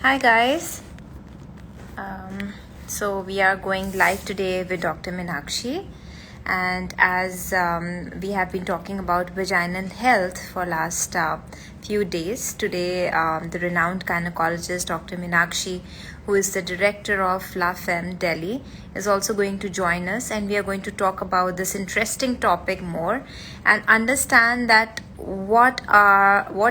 Hi guys. Um, so we are going live today with Dr. Meenakshi, and as we have been talking about vaginal health for last few days, today the renowned gynecologist Dr. Meenakshi, who is the director of La Femme Delhi, is also going to join us, and we are going to talk about this interesting topic more and understand that what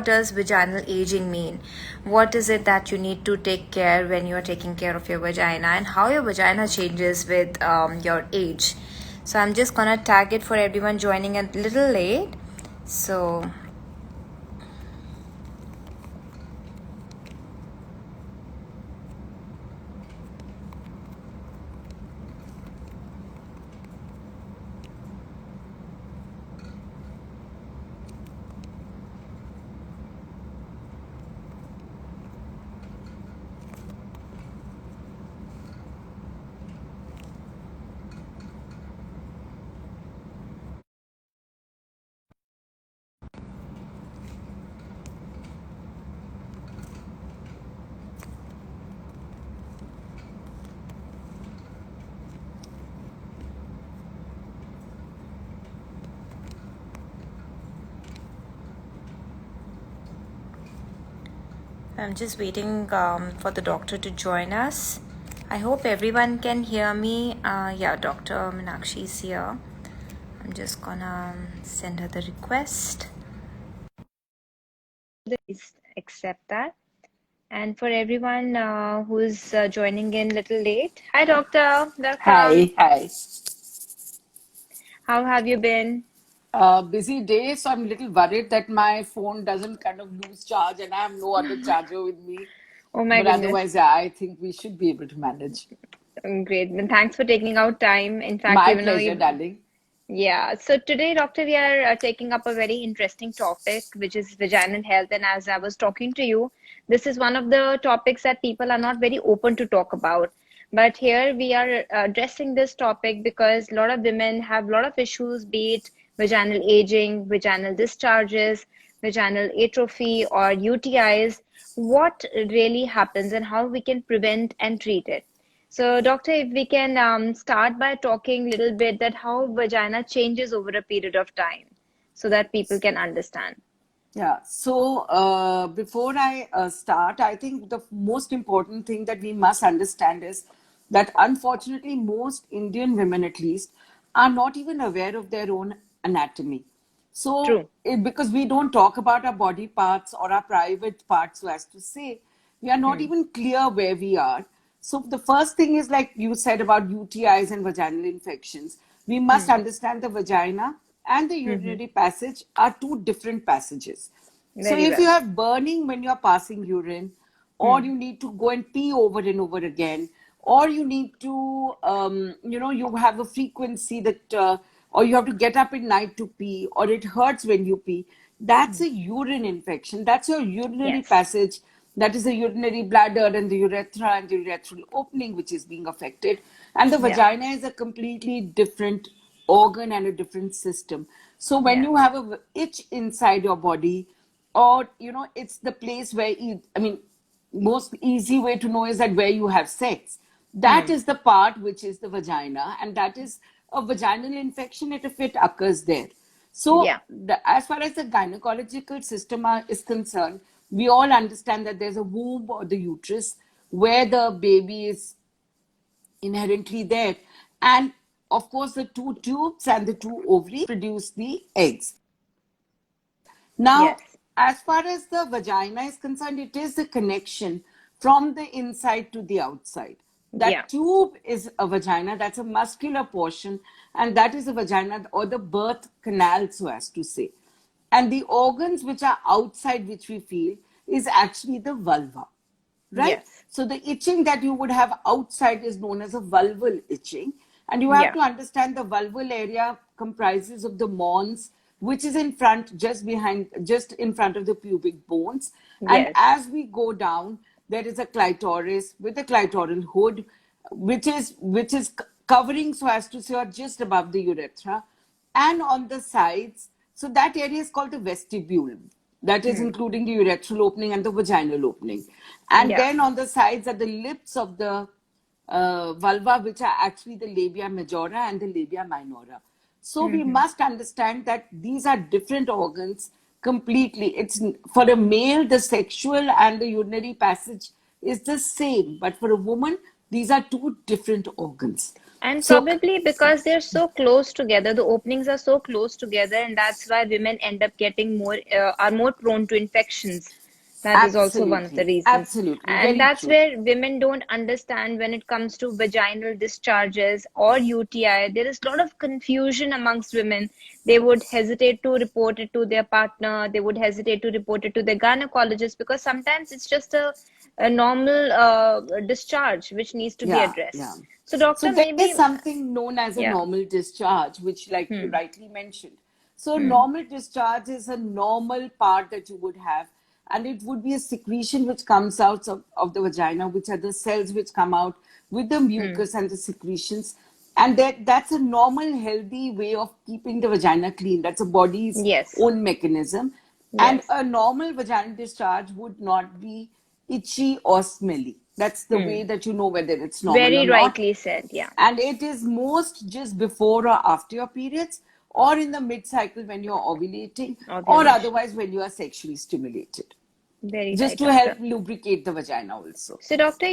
does vaginal aging mean, what is it that you need to take care when you are taking care of your vagina, and how your vagina changes with your age. So I'm just gonna tag it for everyone joining a little late. So I'm just waiting for the doctor to join us. I hope everyone can hear me. Yeah, Dr. Meenakshi is here. I'm just gonna send her the request. Please accept that. And for everyone who's joining in a little late, hi doctor, welcome. Hi. How have you been? Busy day, so I'm a little worried that my phone doesn't kind of lose charge and I have no other charger with me. Oh my But goodness. otherwise, yeah, I think we should be able to manage. Great. And thanks for taking out time. In fact, My even though pleasure, you, darling. yeah. So today, doctor, we are taking up a very interesting topic, which is vaginal health. And as I was talking to you, this is one of the topics that people are not very open to talk about. But here we are addressing this topic because a lot of women have a lot of issues, be it vaginal aging, vaginal discharges, vaginal atrophy, or UTIs. What really happens and how we can prevent and treat it. So, doctor, if we can start by talking a little bit that how vagina changes over a period of time so that people can understand. Yeah, so before I start, I think the most important thing that we must understand is that unfortunately, most Indian women, at least, are not even aware of their own anatomy. So, True. because we don't talk about our body parts or our private parts, so as to say, we are not Hmm. even clear where we are. So, the first thing is like you said about UTIs and vaginal infections, we must Hmm. understand the vagina and the Hmm. urinary passage are two different passages. So Very if you well. have burning when you're passing urine, or Hmm. you need to go and pee over and over again, or you need to, you have a frequency that, or you have to get up at night to pee, or it hurts when you pee, that's Hmm. a urine infection. That's your urinary Yes. passage. That is the urinary bladder and the urethra and the urethral opening which is being affected. And the Yeah. vagina is a completely different organ and a different system. So when Yeah. you have a itch inside your body, or it's the place where I mean, most easy way to know is that where you have sex, that Hmm. is the part which is the vagina, and that is a vaginal infection if it occurs there. So Yeah. as far as the gynecological system is concerned, we all understand that there's a womb or the uterus where the baby is inherently there. And of course, the two tubes and the two ovaries produce the eggs. Now, Yes. as far as the vagina is concerned, it is the connection from the inside to the outside. Yeah. That tube is a vagina, that's a muscular portion, and that is a vagina or the birth canal, so as to say. And the organs which are outside, which we feel, is actually the vulva, right? Yes. So the itching that you would have outside is known as a vulval itching. And you have Yeah. to understand the vulval area comprises of the mons, which is in front, just in front of the pubic bones. And Yes. as we go down, there is a clitoris with a clitoral hood, which is covering, so as to say, or just above the urethra, and on the sides. So that area is called the vestibule. that is including the urethral opening and the vaginal opening. And Yeah. then on the sides are the lips of the vulva, which are actually the labia majora and the labia minora. So we must understand that these are different organs completely. It's for a male, the sexual and the urinary passage is the same, but for a woman, these are two different organs. And So probably because they're so close together, the openings are so close together, and that's why women end up getting are more prone to infections. That is also one of the absolutely, reasons. absolutely, And very that's true. where women don't understand when it comes to vaginal discharges or UTI. There is a lot of confusion amongst women. They would hesitate to report it to their partner, they would hesitate to report it to their gynecologist because sometimes it's just a normal discharge which needs to be Yeah, addressed. yeah. So, So doctor, there is maybe, something known as a yeah. normal discharge, which, like you Hmm. rightly mentioned. So Hmm. normal discharge is a normal part that you would have, and it would be a secretion which comes out of the vagina, which are the cells which come out with the Hmm. mucus and the secretions. And that's a normal, healthy way of keeping the vagina clean. That's a body's Yes. own mechanism. And Yes. a normal vaginal discharge would not be itchy or smelly. That's the way Hmm. that you know whether it's normal or Very not. rightly said. Yeah. And it is most just before or after your periods, or in the mid cycle when you're ovulating, or Ovulation. otherwise when you are sexually stimulated, Very just right, to help doctor. lubricate the vagina also. So, doctor,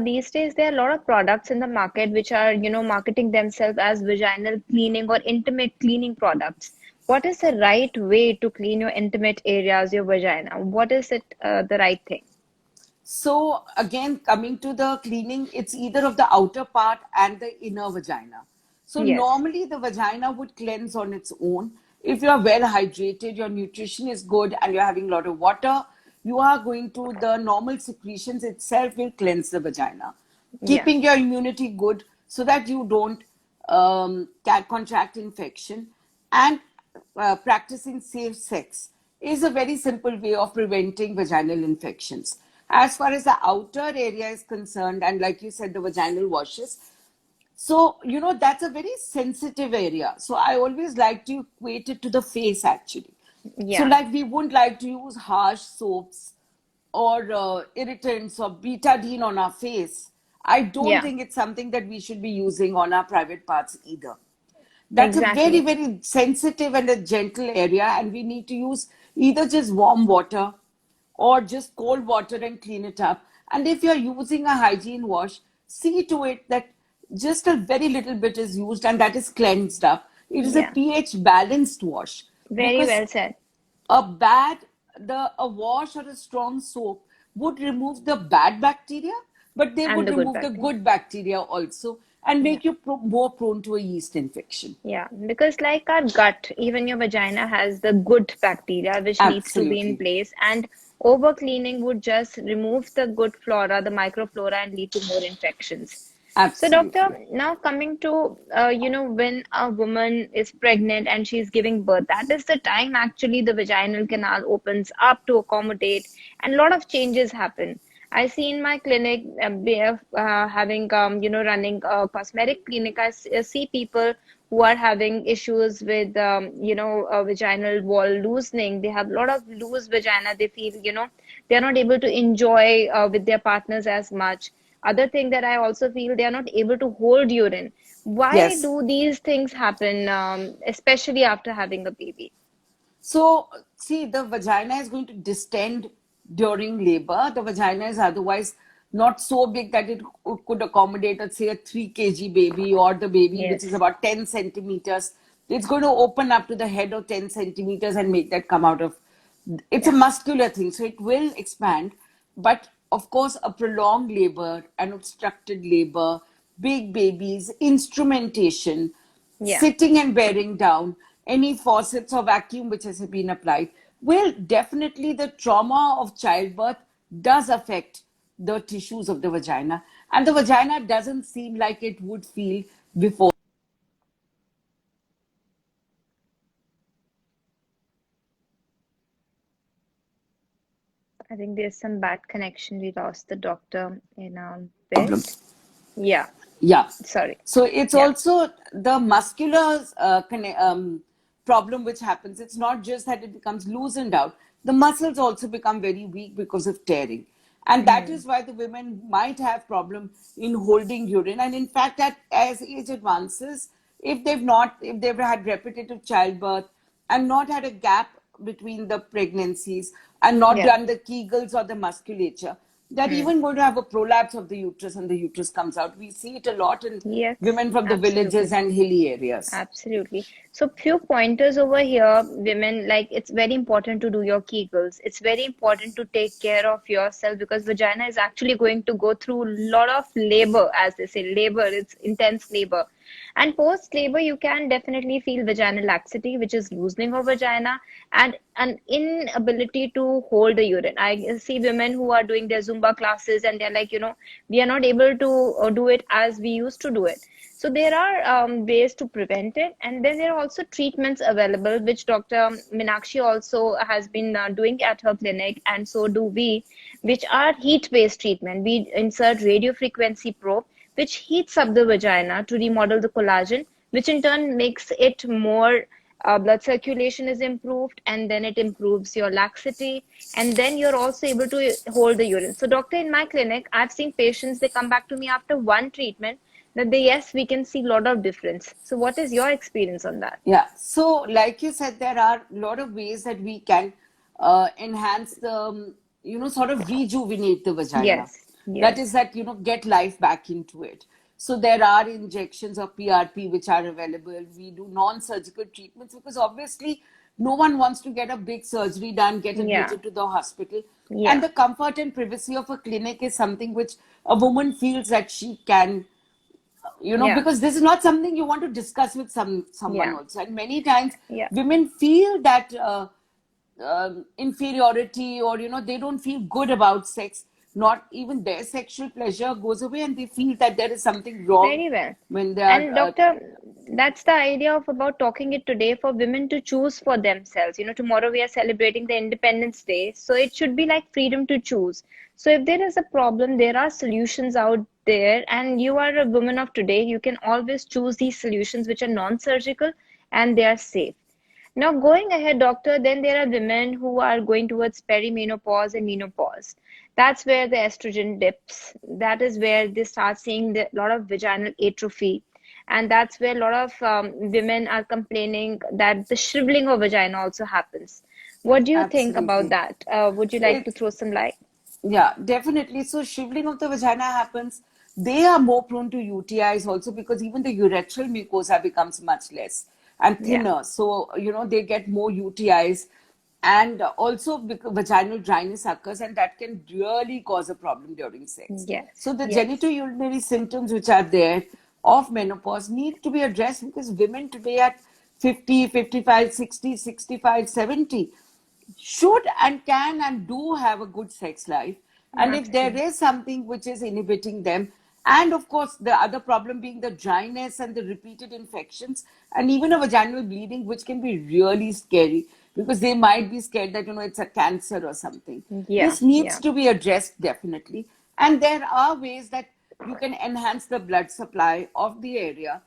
these days there are a lot of products in the market which are, marketing themselves as vaginal cleaning or intimate cleaning products. What is the right way to clean your intimate areas, your vagina? What is it, the right thing? So again, coming to the cleaning, it's either of the outer part and the inner vagina. So Yes. normally the vagina would cleanse on its own. If you are well hydrated, your nutrition is good, and you're having a lot of water, you are going to, the normal secretions itself will cleanse the vagina, Yeah. keeping your immunity good so that you don't contract infection. And practicing safe sex is a very simple way of preventing vaginal infections. As far as the outer area is concerned, and like you said, the vaginal washes, so, that's a very sensitive area. So, I always like to equate it to the face actually. So, Yeah. like, we wouldn't like to use harsh soaps or irritants or betadine on our face. I don't Yeah. think it's something that we should be using on our private parts either. That's a very, Exactly. very sensitive and a gentle area, and we need to use either just warm water or just cold water and clean it up. And if you're using a hygiene wash, see to it that just a very little bit is used and that is cleansed up. It is a Yeah. pH balanced wash, Very because well said. a bad a wash or a strong soap would remove the bad bacteria, but they And would the good remove the bacteria. good bacteria also and Yeah. make you more prone to a yeast infection. Yeah, because like our gut, even your vagina has the good bacteria which needs to be in Absolutely. place, and over cleaning would just remove the good flora, the microflora, and lead to more infections. So, doctor, Absolutely. now coming to when a woman is pregnant and she's giving birth, that is the time actually the vaginal canal opens up to accommodate, and a lot of changes happen. I see in my clinic, having running a cosmetic clinic. See people who are having issues with vaginal wall loosening. They have a lot of loose vagina. They feel they're not able to enjoy with their partners as much. Other thing that I also feel, they are not able to hold urine. Why Yes. do these things happen, especially after having a baby? So, see, the vagina is going to distend during labor. The vagina is otherwise not so big that it could accommodate, let's say, a 3 kg baby, or the baby which is Yes. about 10 centimeters. It's going to open up to the head of 10 centimeters and make that come out of. It's a Yeah. muscular thing, so it will expand. But of course, a prolonged labor, an obstructed labor, big babies, instrumentation, Yeah. sitting and bearing down, any faucets or vacuum which has been applied, well, definitely the trauma of childbirth does affect the tissues of the vagina, and the vagina doesn't seem like it would feel before. I think there's some bad connection. We lost the doctor in a Problem. bit. Yeah. Yeah. Sorry. So it's Yeah. also the muscular problem which happens. It's not just that it becomes loosened out. the muscles also become very weak because of tearing. And that is why the women might have problem in holding urine. And in fact, as age advances, if they've had repetitive childbirth and not had a gap between the pregnancies and not Yeah. done the Kegels or the musculature, they're even going to have a prolapse of the uterus and the uterus comes out. We see it a lot in Yes, women from the villages absolutely. and hilly areas. Absolutely. So few pointers over here, women, like it's very important to do your Kegels. It's very important to take care of yourself because vagina is actually going to go through a lot of labor, as they say, labor, it's intense labor. And post labor, you can definitely feel vaginal laxity, which is loosening of vagina and an inability to hold the urine. I see women who are doing their Zumba classes and they're like, we are not able to do it as we used to do it. So there are ways to prevent it, and then there are also treatments available, which Dr. Minakshi also has been doing at her clinic, and so do we, which are heat-based treatment. We insert radio frequency probe, which heats up the vagina to remodel the collagen, which in turn makes it more blood circulation is improved, and then it improves your laxity, and then you're also able to hold the urine. So, doctor, in my clinic, I've seen patients, they come back to me after one treatment that they, yes, we can see a lot of difference. So what is your experience on that? Yeah. So, like you said, there are a lot of ways that we can enhance the, sort of rejuvenate the vagina. Yes, That is yes, that, get life back into it. So, there are injections of PRP which are available. We do non-surgical treatments because obviously no one wants to get a big surgery done, get yeah, admitted to the hospital. And yeah, the comfort and privacy of a clinic is something which a woman feels that she can, yeah, because this is not something you want to discuss with someone yeah, also. And many times yeah. women feel that inferiority, or they don't feel good about sex. Not even their sexual pleasure goes away, and they feel that there is something wrong Very well. when they are And doctor, that's the idea of about talking it today for women to choose for themselves. Tomorrow we are celebrating the Independence Day, so it should be like freedom to choose. So if there is a problem, there are solutions out there, and you are a woman of today, you can always choose these solutions which are non-surgical and they are safe. Now, going ahead, doctor, then there are women who are going towards perimenopause and menopause. That's where the estrogen dips. That is where they start seeing a lot of vaginal atrophy. And that's where a lot of women are complaining that the shriveling of vagina also happens. What do you think about absolutely. that? Would you like to It, throw some light? Yeah, definitely. So shriveling of the vagina happens. They are more prone to UTIs also because even the urethral mucosa becomes much less and Yeah. thinner. So, they get more UTIs, and also because vaginal dryness occurs, and that can really cause a problem during sex. Yes. So the Yes. genitourinary symptoms which are there of menopause need to be addressed because women today at 50, 55, 60, 65, 70 should and can and do have a good sex life. And if there Absolutely. is something which is inhibiting them, and of course, the other problem being the dryness and the repeated infections, and even a vaginal bleeding, which can be really scary because they might be scared that, it's a cancer or something. Yeah. This needs Yeah. to be addressed definitely. And there are ways that you can enhance the blood supply of the area,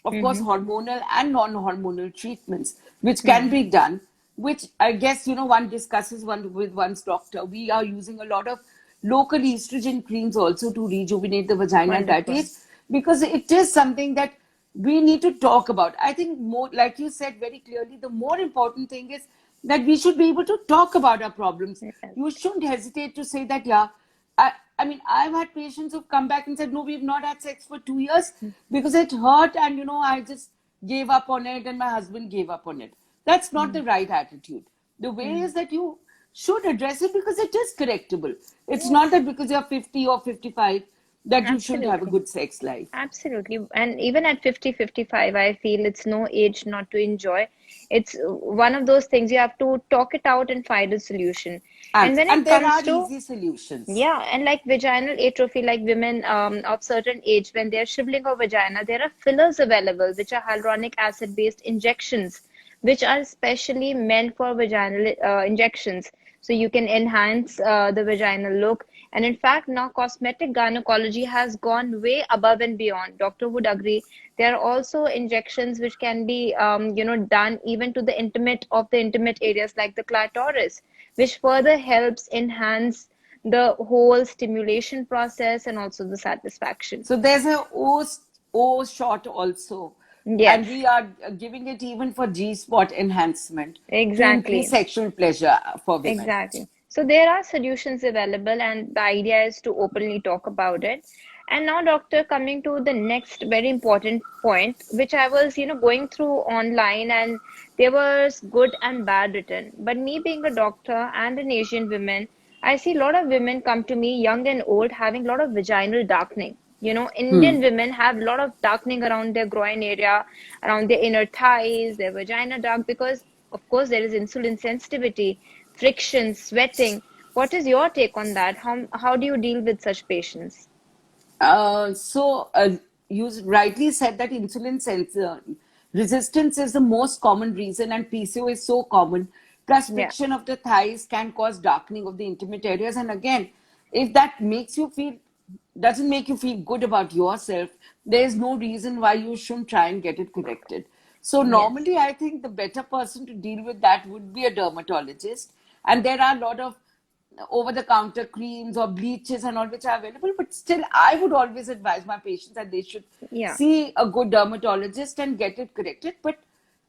of course, Mm-hmm. hormonal and non-hormonal treatments, which can Mm-hmm. be done, which I guess, one discusses one with one's doctor. We are using a lot of local estrogen creams also to rejuvenate the vagina at that Wonderful. age, because it is something that we need to talk about. I think more, like you said very clearly, the more important thing is that we should be able to talk about our problems. Yes. You shouldn't hesitate to say that, yeah, I mean, I've had patients who've come back and said, no, we've not had sex for 2 years because it hurt, and I just gave up on it, and my husband gave up on it. That's not the right attitude. The way Mm-hmm. is that you should address it because it is correctable. It's not Yes. that because you're 50 or 55 that you shouldn't have a Absolutely. good sex life. Absolutely. And even at 50, 55, I feel it's no age not to enjoy. It's one of those things you have to talk it out and find a solution. And when And it there comes are to, easy solutions. yeah, and like vaginal atrophy, like women of certain age, when they're shriveling of vagina, there are fillers available, which are hyaluronic acid-based injections, which are specially meant for vaginal injections. So you can enhance the vaginal look. And in fact, now cosmetic gynecology has gone way above and beyond. Doctor would agree. There are also injections which can be, done even to the intimate areas like the clitoris, which further helps enhance the whole stimulation process and also the satisfaction. So there's a O shot also, and Yes, we are giving it even for G spot enhancement to increase exactly. sexual pleasure for women. Exactly. So there are solutions available, and the idea is to openly talk about it. And now, doctor, coming to the next very important point, which I was, going through online, and there was good and bad written. But me being a doctor and an Asian woman, I see a lot of women come to me, young and old, having a lot of vaginal darkening. Indian women have a lot of darkening around their groin area, around their inner thighs, their vagina dark, because of course there is insulin sensitivity, friction, sweating. What is your take on that? How do you deal with such patients? So you rightly said that insulin sensor resistance is the most common reason, and PCO is so common. Plus, Yeah. friction of the thighs can cause darkening of the intimate areas. And again, if that makes you feel doesn't make you feel good about yourself, there is no reason why you shouldn't try and get it corrected. So Yes. normally, I think the better person to deal with that would be a dermatologist. And there are a lot of over the counter creams or bleaches and all which are available, but still I would always advise my patients that they should Yeah. see a good dermatologist and get it corrected. But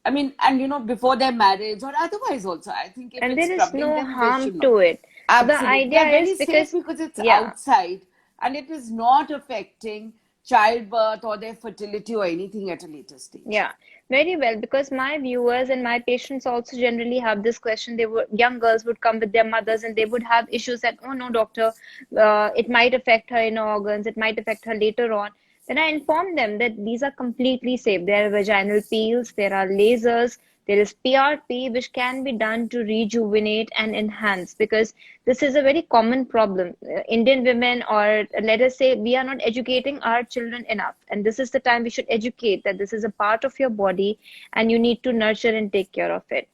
I mean, and before their marriage or otherwise also, I think if And it's there is troubling no them, they harm should know. to it. So the Absolutely, they idea are is very safe because, because it's yeah, outside and it is not affecting childbirth or their fertility or anything at a later stage. yeah, very well. Because my viewers and my patients also generally have this question. Young girls would come with their mothers and they would have issues that, oh no, doctor, it might affect her inner organs, it might affect her later on. Then I inform them that these are completely safe. There are vaginal peels, there are lasers, there is PRP, which can be done to rejuvenate and enhance, because this is a very common problem. Indian women, or let us say, we are not educating our children enough. And this is the time we should educate that this is a part of your body and you need to nurture and take care of it.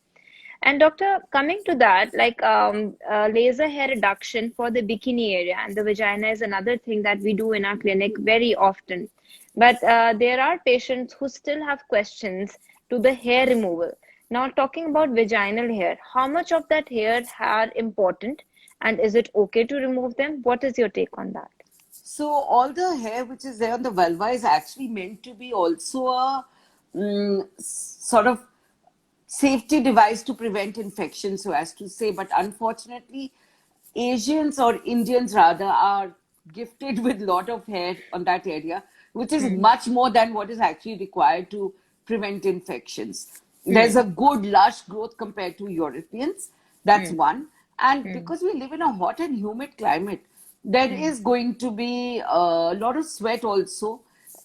And doctor, coming to that, like laser hair reduction for the bikini area and the vagina is another thing that we do in our clinic very often. But there are patients who still have questions to the hair removal. Now, talking about vaginal hair, how much of that hair are important, and is it okay to remove them? What is your take on that? So all the hair which is there on the vulva is actually meant to be also a sort of safety device to prevent infection, so as to say. But unfortunately, Asians or Indians rather are gifted with a lot of hair on that area, which is Hmm. much more than what is actually required to prevent infections. There's Hmm. a good lush growth compared to Europeans. That's Hmm. one. And Hmm. because we live in a hot and humid climate, there Hmm. is going to be a lot of sweat also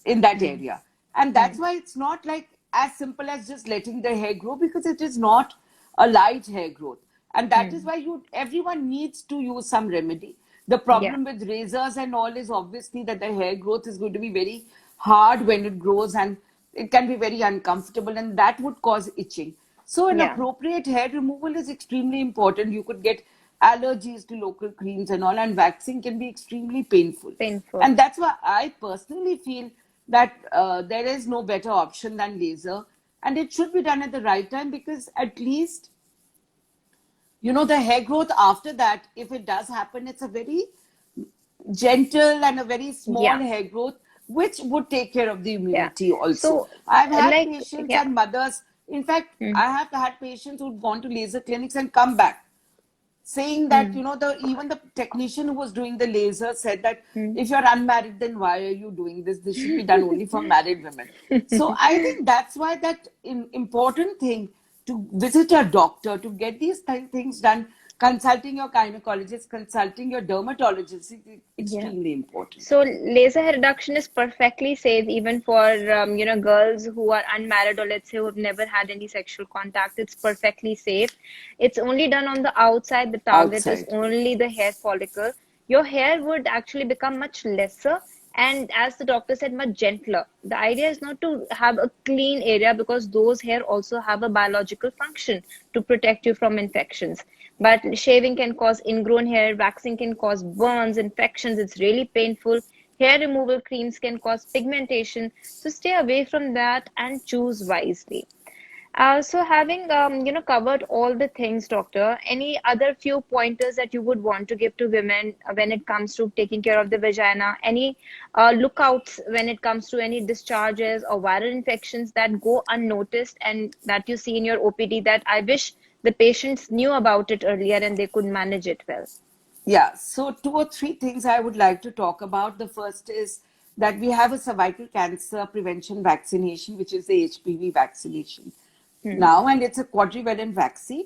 in that Hmm. area. And Hmm. that's why it's not like as simple as just letting the hair grow, because it is not a light hair growth. And that is Hmm. why everyone needs to use some remedy. The Yeah. problem with razors and all is obviously that the hair growth is going to be very hard when it grows, and it can be very uncomfortable, and that would cause itching. So an Yeah. appropriate hair removal is extremely important. You could get allergies to local creams and all, and waxing can be extremely painful. Painful. And that's why I personally feel that there is no better option than laser, and it should be done at the right time, because at least the hair growth after that, if it does happen, it's a very gentle and a very small Yeah. hair growth, which would take care of the Yeah. immunity also. So, I've had like, patients yeah. and mothers, in fact, Mm, I have had patients who've gone to laser clinics and come back saying that mm, the even the technician who was doing the laser said that mm. if you're unmarried, then why are you doing this should be done only for married women. So I think that's why that important thing to visit your doctor, to get these things done, consulting your gynecologist, consulting your dermatologist is Yeah. extremely important. So laser hair reduction is perfectly safe even for girls who are unmarried, or let's say who've never had any sexual contact. It's perfectly safe. It's only done on the outside. The target is Outside. only the hair follicle. Your hair would actually become much lesser and, as the doctor said, much gentler. The idea is not to have a clean area, because those hair also have a biological function to protect you from infections. But shaving can cause ingrown hair, waxing can cause burns, infections. It's really painful. Hair removal creams can cause pigmentation. So stay away from that and choose wisely. So having covered all the things, doctor, any other few pointers that you would want to give to women when it comes to taking care of the vagina? Any lookouts when it comes to any discharges or viral infections that go unnoticed and that you see in your OPD that I wish the patients knew about it earlier and they could manage it well? Yeah, so two or three things I would like to talk about. The first is that we have a cervical cancer prevention vaccination, which is the HPV vaccination Hmm. now, and it's a quadrivalent vaccine.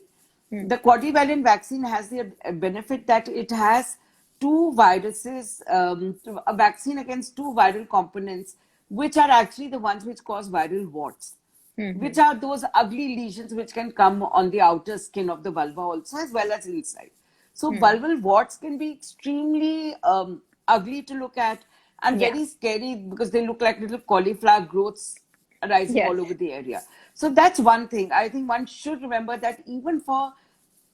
Hmm. The quadrivalent vaccine has the benefit that it has two viruses, a vaccine against two viral components, which are actually the ones which cause viral warts, Hmm. Hmm. which are those ugly lesions which can come on the outer skin of the vulva also, as well as inside. So Hmm. vulval warts can be extremely ugly to look at and Yeah. very scary because they look like little cauliflower growths arising Yes. all over the area. So that's one thing. I think one should remember that even for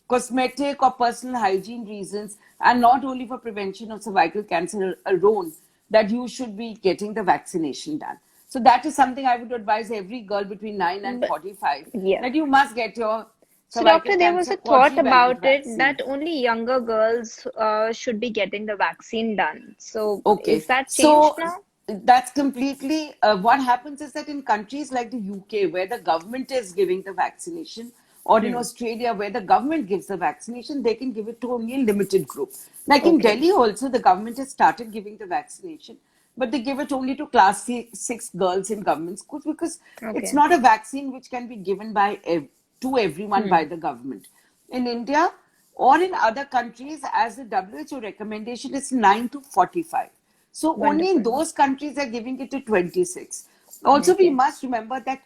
cosmetic or personal hygiene reasons, and not only for prevention of cervical cancer alone, that you should be getting the vaccination done. So that is something I would advise every girl between 9 and But 45, yeah. that you must get your So, cervical doctor, there was cancer a thought quadrivalent about it vaccine. that only younger girls should be getting the vaccine done. So, Okay, is that changed so now? that's completely what happens is that in countries like the UK, where the government is giving the vaccination, or in Hmm. Australia, where the government gives the vaccination, they can give it to only a limited group. Like in Okay. Delhi, also, the government has started giving the vaccination, but they give it only to class 6 girls in government schools because it's Okay. not a vaccine which can be given to everyone by Hmm. the government. In India or in other countries, as the WHO recommendation is 9 to 45. So only in Wonderful. those countries are giving it to 26. Also, we Okay. must remember that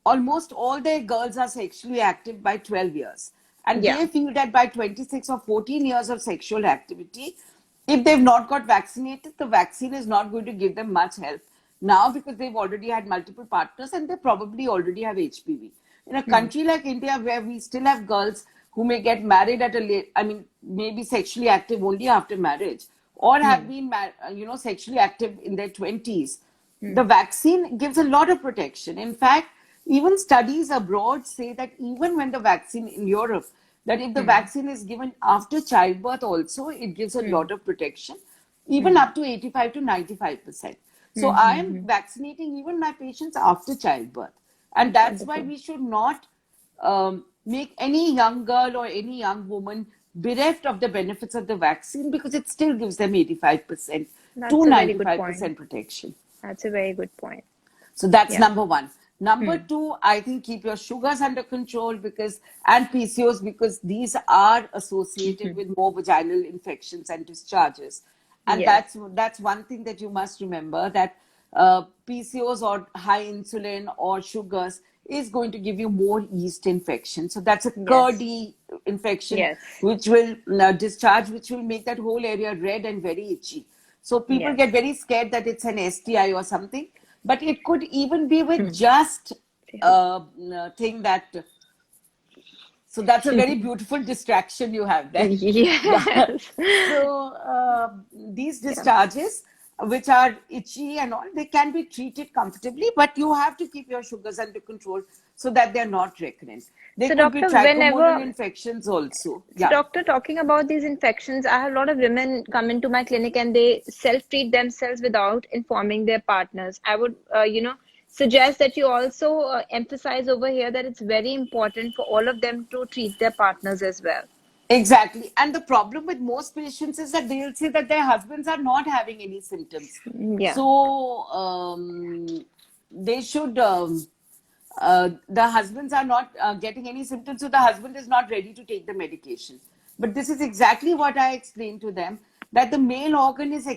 almost all their girls are sexually active by 12 years. And Yeah. they feel that by 26 or 14 years of sexual activity, if they've not got vaccinated, the vaccine is not going to give them much help now because they've already had multiple partners and they probably already have HPV. In a Hmm. country like India, where we still have girls who may get married at a late, I mean, maybe sexually active only after marriage, or have Hmm. been, sexually active in their 20s, Hmm. the vaccine gives a lot of protection. In fact, even studies abroad say that even when the vaccine in Europe, that if the Hmm. vaccine is given after childbirth also, it gives a Hmm. lot of protection, even Hmm. up to 85 to 95%. So Hmm. I Hmm. am Hmm. vaccinating even my patients after childbirth. And that's why Wonderful. we should not make any young girl or any young woman bereft of the benefits of the vaccine because it still gives them 85% to That's a very good point. 95% protection. That's a very good point. So that's Yeah. number one. Number Hmm. two, I think keep your sugars under control because and PCOS because these are associated with more vaginal infections and discharges, and Yes. that's one thing that you must remember that PCOS or high insulin or sugars is going to give you more yeast infection. So that's a Yes. curdy infection Yes. which will discharge, which will make that whole area red and very itchy. So people Yes. get very scared that it's an STI or something, but it could even be with just thing that. So that's a very beautiful distraction you have there. Yeah. Yes. So these Yeah. discharges, which are itchy and all, they can be treated comfortably, but you have to keep your sugars under control so that they're not recurrent. There So, could be doctor, trichomoral whenever infections also. So, Yeah. doctor, talking about these infections, I have a lot of women come into my clinic and they self-treat themselves without informing their partners. I would, suggest that you also emphasize over here that it's very important for all of them to treat their partners as well. Exactly. And the problem with most patients is that they'll say that their husbands are not having any symptoms. Yeah. So they should, the husbands are not getting any symptoms. So the husband is not ready to take the medication. But this is exactly what I explained to them that the male organ is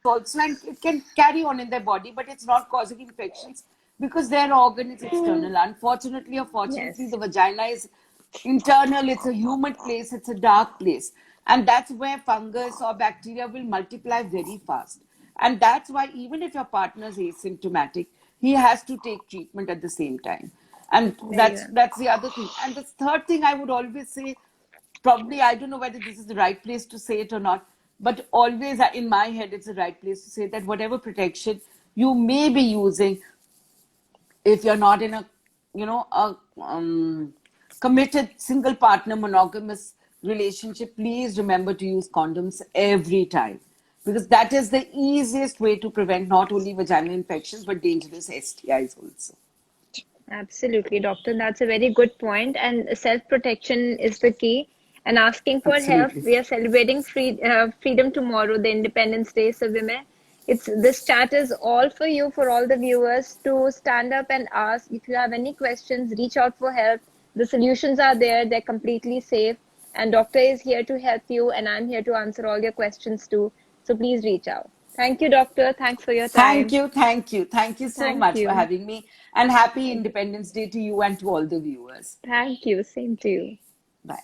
also and it can carry on in their body, but it's not causing infections because their organ is external. Unfortunately or fortunately, Yes. the vagina is internal, it's a humid place, it's a dark place. And that's where fungus or bacteria will multiply very fast. And that's why, even if your partner is asymptomatic, he has to take treatment at the same time. And Very that's well. that's the other thing. And the third thing I would always say, probably I don't know whether this is the right place to say it or not, But always in my head, it's the right place to say that whatever protection you may be using, if you're not in a, a committed single partner monogamous relationship, please remember to use condoms every time, because that is the easiest way to prevent not only vaginal infections but dangerous STIs also. Absolutely, doctor. That's a very good point. And self-protection is the key. And asking for help. Absolutely. We are celebrating Freedom tomorrow, the Independence Day. So, women, it's this chat is all for you, for all the viewers to stand up and ask. If you have any questions, reach out for help. The solutions are there. They're completely safe. And doctor is here to help you, and I'm here to answer all your questions too. So please reach out. Thank you, doctor. Thanks for your Thank time. you, thank you, thank you so Thank much for you. having me, and happy Thank you. Independence Day to you and to all the viewers. Thank you. Same to you. Bye.